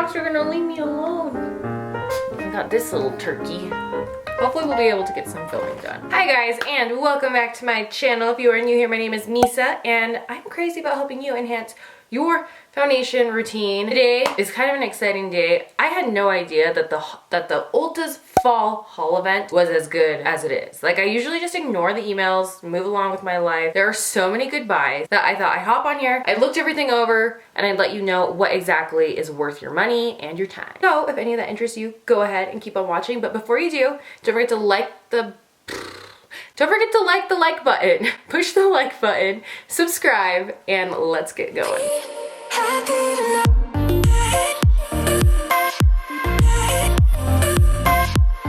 dogs are gonna leave me alone. I got this little turkey. Hopefully we'll be able to get some filming done. Hi guys, and welcome back to my channel. If you are new here, my name is Misa, and I'm crazy about helping you enhance your foundation routine. Today is kind of an exciting day. I had no idea that the Ulta's fall haul event was as good as it is. Like, I usually just ignore the emails, move along with my life. There are so many good buys that I thought I'd hop on here, I looked everything over, and I'd let you know what exactly is worth your money and your time. So if any of that interests you, go ahead and keep on watching. But before you do, don't forget to like the like button, push the like button, subscribe, and let's get going.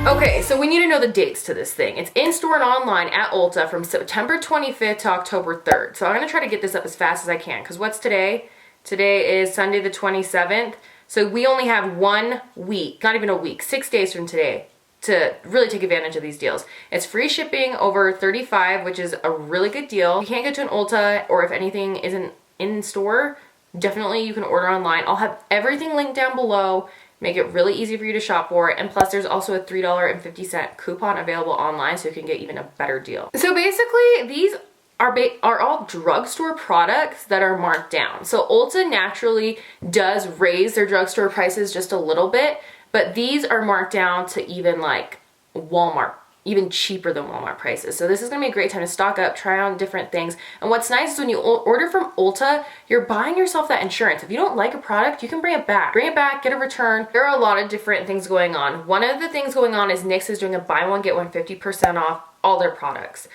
Okay, so we need to know the dates to this thing. It's in store and online at Ulta from September 25th to October 3rd. So I'm gonna try to get this up as fast as I can, because what's today? Today is Sunday the 27th. So we only have 1 week, not even a week, 6 days from today to really take advantage of these deals. It's free shipping over $35, which is a really good deal. If you can't get to an Ulta, or if anything isn't in store, definitely you can order online. I'll have everything linked down below, make it really easy for you to shop for. And plus there's also a $3.50 coupon available online, so you can get even a better deal. So basically these are all drugstore products that are marked down. So Ulta naturally does raise their drugstore prices just a little bit, but these are marked down to even like Walmart, even cheaper than Walmart prices. So this is gonna be a great time to stock up, try on different things. And what's nice is when you order from Ulta, you're buying yourself that insurance. If you don't like a product, you can bring it back. Bring it back, get a return. There are a lot of different things going on. One of the things going on is NYX is doing a buy one, get one 50% off all their products.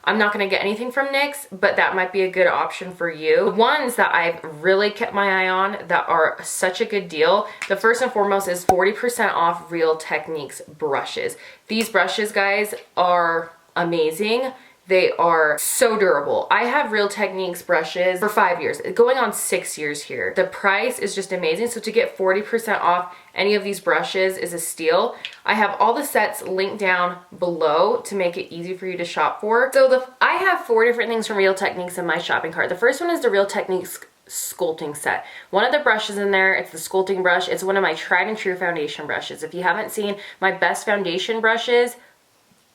I'm not gonna get anything from NYX, but that might be a good option for you. The ones that I've really kept my eye on that are such a good deal, the first and foremost is 40% off Real Techniques brushes. These brushes, guys, are amazing. They are so durable. I have Real Techniques brushes for 5 years, going on 6 years here. The price is just amazing. So to get 40% off any of these brushes is a steal. I have all the sets linked down below to make it easy for you to shop for. So I have 4 different things from Real Techniques in my shopping cart. The first one is the Real Techniques sculpting set. One of the brushes in there, it's the sculpting brush. It's one of my tried and true foundation brushes. If you haven't seen my best foundation brushes,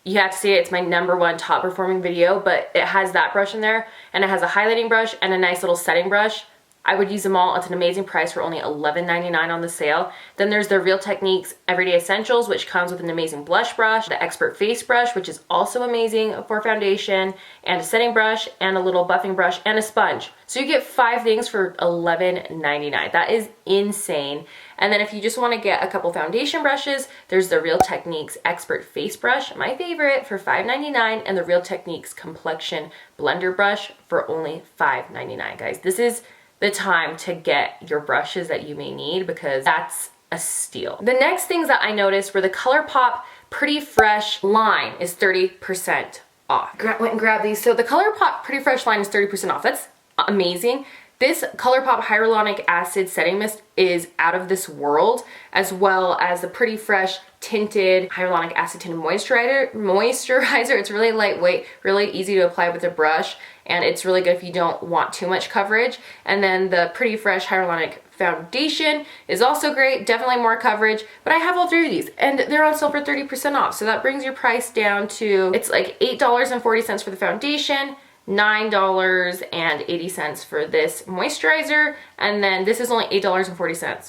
you have to see it. It's my #1 top performing video, but it has that brush in there, and it has a highlighting brush and a nice little setting brush. I would use them all. It's an amazing price for only $11.99 on the sale. Then there's the Real Techniques Everyday Essentials, which comes with an amazing blush brush, the Expert Face Brush, which is also amazing for foundation, and a setting brush, and a little buffing brush, and a sponge. So you get 5 things for $11.99. That is insane. And then if you just want to get a couple foundation brushes, there's the Real Techniques Expert Face Brush, my favorite, for $5.99, and the Real Techniques Complexion Blender Brush for only $5.99. Guys, this is the time to get your brushes that you may need, because that's a steal. The next things that I noticed were the Colourpop Pretty Fresh line is 30% off. Went and grabbed these. So the Colourpop Pretty Fresh line is 30% off. That's amazing. This Colourpop Hyaluronic Acid Setting Mist is out of this world, as well as the Pretty Fresh Tinted Hyaluronic Acid Tinted Moisturizer. It's really lightweight, really easy to apply with a brush, and it's really good if you don't want too much coverage. And then the Pretty Fresh Hyaluronic Foundation is also great, definitely more coverage, but I have all 3 of these, and they're on sale for 30% off. So that brings your price down to, it's like $8.40 for the foundation, $9.80 for this moisturizer, and then this is only $8.40.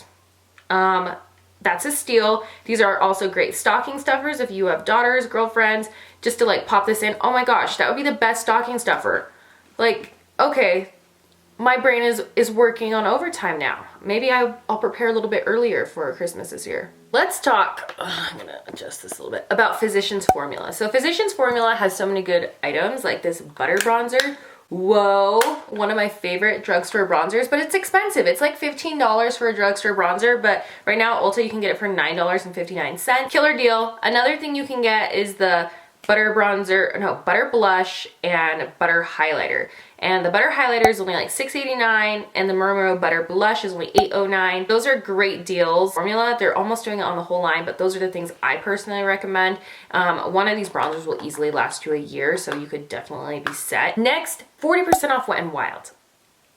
That's a steal. These are also great stocking stuffers if you have daughters, girlfriends, just to like pop this in. Oh my gosh, that would be the best stocking stuffer. Like, okay, my brain is working on overtime now. Maybe I'll prepare a little bit earlier for Christmas this year. Let's talk, I'm gonna adjust this a little bit, about Physicians Formula. So Physicians Formula has so many good items, like this butter bronzer. Whoa, one of my favorite drugstore bronzers, but it's expensive. It's like $15 for a drugstore bronzer, but right now at Ulta you can get it for $9.59. Killer deal. Another thing you can get is the butter blush and butter highlighter. And the butter highlighter is only like $6.89, and the Murmur Butter Blush is only $8.09. Those are great deals. Formula, they're almost doing it on the whole line, but those are the things I personally recommend. One of these bronzers will easily last you a year, so you could definitely be set. Next, 40% off Wet n Wild.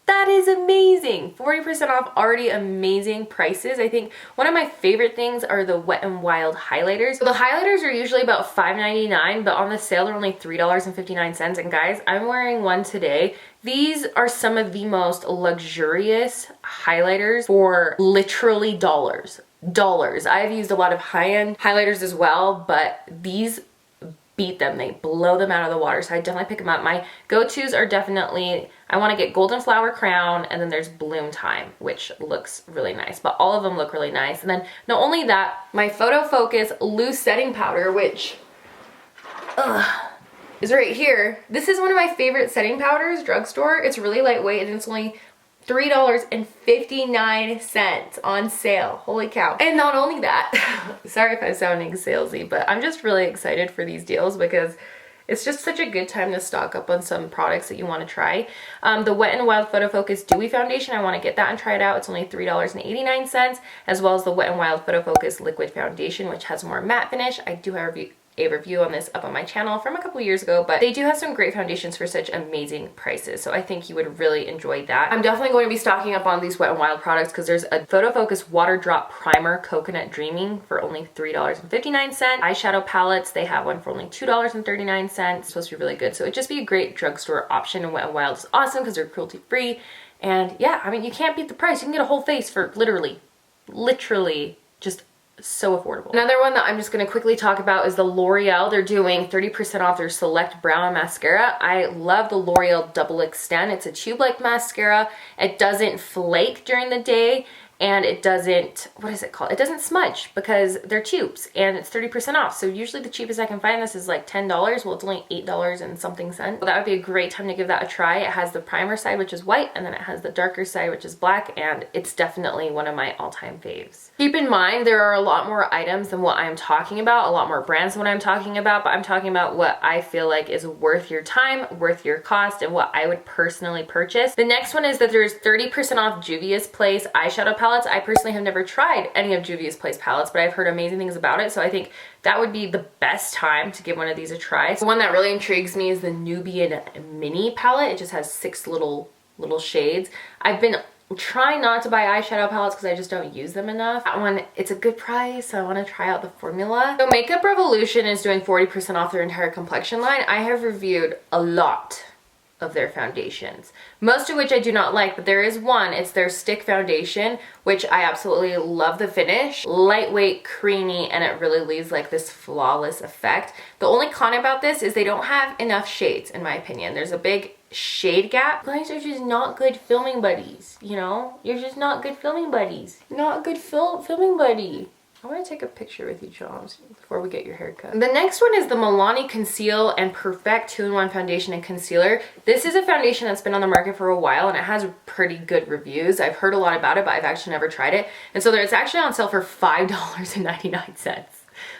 That is amazing. 40% off, already amazing prices. I think one of my favorite things are the Wet n Wild highlighters. So the highlighters are usually about $5.99, but on the sale they're only $3.59. And guys, I'm wearing one today. These are some of the most luxurious highlighters for literally dollars. I've used a lot of high-end highlighters as well, but these beat them. They blow them out of the water. So I definitely pick them up. My go-tos are definitely, I want to get Golden Flower Crown, and then there's Bloom Time, which looks really nice. But all of them look really nice. And then not only that, my Photo Focus Loose Setting Powder, which is right here. This is one of my favorite setting powders, Drugstore. It's really lightweight and it's only $3.59 on sale. Holy cow. And not only that, sorry if I'm sounding salesy, but I'm just really excited for these deals because it's just such a good time to stock up on some products that you want to try. The Wet n Wild Photo Focus Dewy Foundation, I want to get that and try it out. It's only $3.89, as well as the Wet n Wild Photo Focus Liquid Foundation, which has more matte finish. I do have a review on this up on my channel from a couple years ago, but they do have some great foundations for such amazing prices, so I think you would really enjoy that. I'm definitely going to be stocking up on these Wet n Wild products because there's a Photo Focus Water Drop Primer Coconut Dreaming for only $3.59. Eyeshadow palettes, they have one for only $2.39. It's supposed to be really good, so it'd just be a great drugstore option, and Wet n Wild is awesome because they're cruelty free. And yeah, I mean, you can't beat the price. You can get a whole face for literally just so affordable. Another one that I'm just going to quickly talk about is the L'Oreal. They're doing 30% off their Select Brow Mascara. I love the L'Oreal Double Extend. It's a tube-like mascara. It doesn't flake during the day, and it doesn't, what is it called? It doesn't smudge because they're tubes, and it's 30% off. So usually the cheapest I can find this is like $10. Well, it's only $8 and something cents. So that would be a great time to give that a try. It has the primer side, which is white, and then it has the darker side, which is black, and it's definitely one of my all-time faves. Keep in mind, there are a lot more items than what I'm talking about, a lot more brands than what I'm talking about, but I'm talking about what I feel like is worth your time, worth your cost, and what I would personally purchase. The next one is that there's 30% off Juvia's Place eyeshadow palettes. I personally have never tried any of Juvia's Place palettes, but I've heard amazing things about it, so I think that would be the best time to give one of these a try. The one that really intrigues me is the Nubian Mini palette. It just has 6 little shades. I've been trying not to buy eyeshadow palettes because I just don't use them enough. That one, it's a good price, so I want to try out the formula. So Makeup Revolution is doing 40% off their entire complexion line. I have reviewed a lot of their foundations, most of which I do not like, but there is one. It's their stick foundation, which I absolutely love the finish. Lightweight, creamy, and it really leaves like this flawless effect. The only con about this is they don't have enough shades, in my opinion. There's a big shade gap. You guys are just not good filming buddies, you know? You're just not good filming buddies. Not good filming buddy. I want to take a picture with you, Jones, before we get your haircut. The next one is the Milani Conceal and Perfect 2-in-1 Foundation and Concealer. This is a foundation that's been on the market for a while, and it has pretty good reviews. I've heard a lot about it, but I've actually never tried it. And so it's actually on sale for $5.99.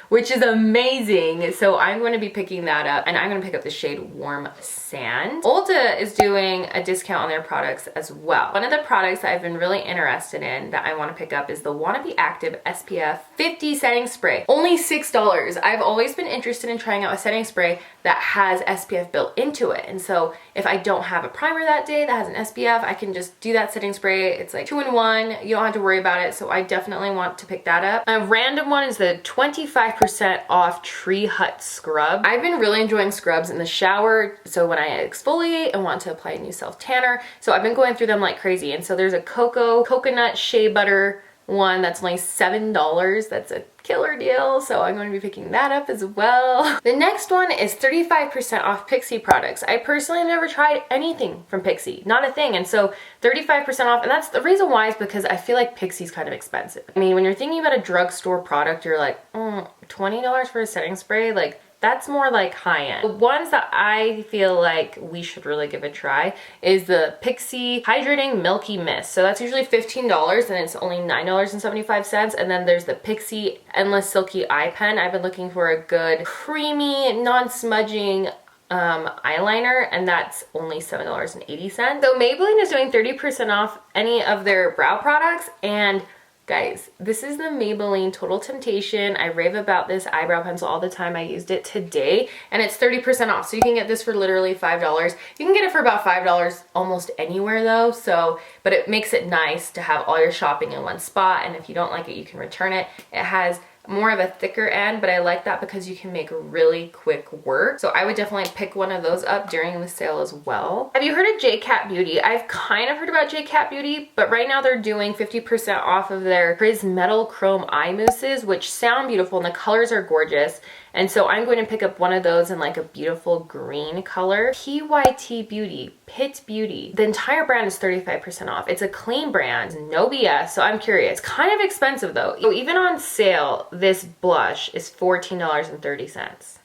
Which is amazing. So I'm going to be picking that up, and I'm going to pick up the shade Warm Sand. Ulta is doing a discount on their products as well. One of the products that I've been really interested in that I want to pick up is the Wanna Be Active SPF 50 setting spray. Only $6. I've always been interested in trying out a setting spray that has SPF built into it. And so if I don't have a primer that day that has an SPF, I can just do that setting spray. It's like 2-in-1. You don't have to worry about it. So I definitely want to pick that up. A random one is the 25% off Tree Hut Scrub. I've been really enjoying scrubs in the shower, so when I exfoliate and want to apply a new self tanner, so I've been going through them like crazy. And so there's a coconut shea butter one that's only $7. That's a killer deal, so I'm going to be picking that up as well. The next one is 35% off Pixi products. I personally have never tried anything from Pixi, not a thing, and so 35% off, and that's the reason why is because I feel like Pixi's kind of expensive. I mean, when you're thinking about a drugstore product, you're like, $20 for a setting spray, like that's more like high-end. The ones that I feel like we should really give a try is the Pixi Hydrating Milky Mist. So that's usually $15 and it's only $9.75. And then there's the Pixi Endless Silky Eye Pen. I've been looking for a good creamy, non-smudging eyeliner, and that's only $7.80. So Maybelline is doing 30% off any of their brow products, and Guys, this is the Maybelline Total Temptation. I rave about this eyebrow pencil all the time. I used it today and it's 30% off. So you can get this for literally $5. You can get it for about $5 almost anywhere though. So, but it makes it nice to have all your shopping in one spot. And if you don't like it, you can return it. It has more of a thicker end, but I like that because you can make really quick work. So I would definitely pick one of those up during the sale as well. Have you heard of J-Cat Beauty? I've kind of heard about J-Cat Beauty, but right now they're doing 50% off of their Prismetal Chrome Eye Mousses, which sound beautiful and the colors are gorgeous. And so I'm going to pick up one of those in like a beautiful green color. PYT Beauty, Pit Beauty. The entire brand is 35% off. It's a clean brand, no BS, so I'm curious. Kind of expensive though. Even on sale, this blush is $14.30.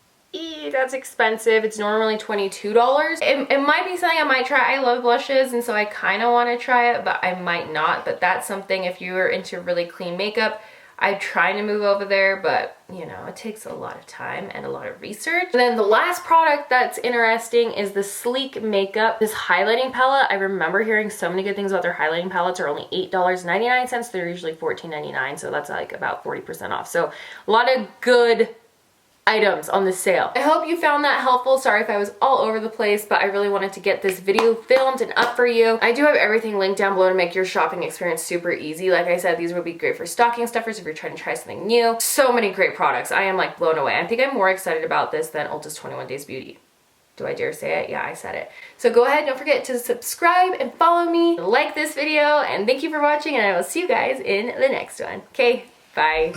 That's expensive. It's normally $22. It might be something I might try. I love blushes and so I kind of want to try it, but I might not. But that's something if you're into really clean makeup, I'm trying to move over there, but you know, it takes a lot of time and a lot of research. And then the last product that's interesting is the Sleek Makeup. This highlighting palette, I remember hearing so many good things about their highlighting palettes. Are only $8.99. They're usually $14.99, so that's like about 40% off. So a lot of good items on the sale. I hope you found that helpful. Sorry if I was all over the place, but I really wanted to get this video filmed and up for you. I do have everything linked down below to make your shopping experience super easy. Like I said, these would be great for stocking stuffers if you're trying to try something new. So many great products. I am like blown away. I think I'm more excited about this than Ulta's 21 Days Beauty. Do I dare say it? Yeah, I said it. So go ahead, don't forget to subscribe and follow me, like this video, and thank you for watching, and I will see you guys in the next one. Okay, bye.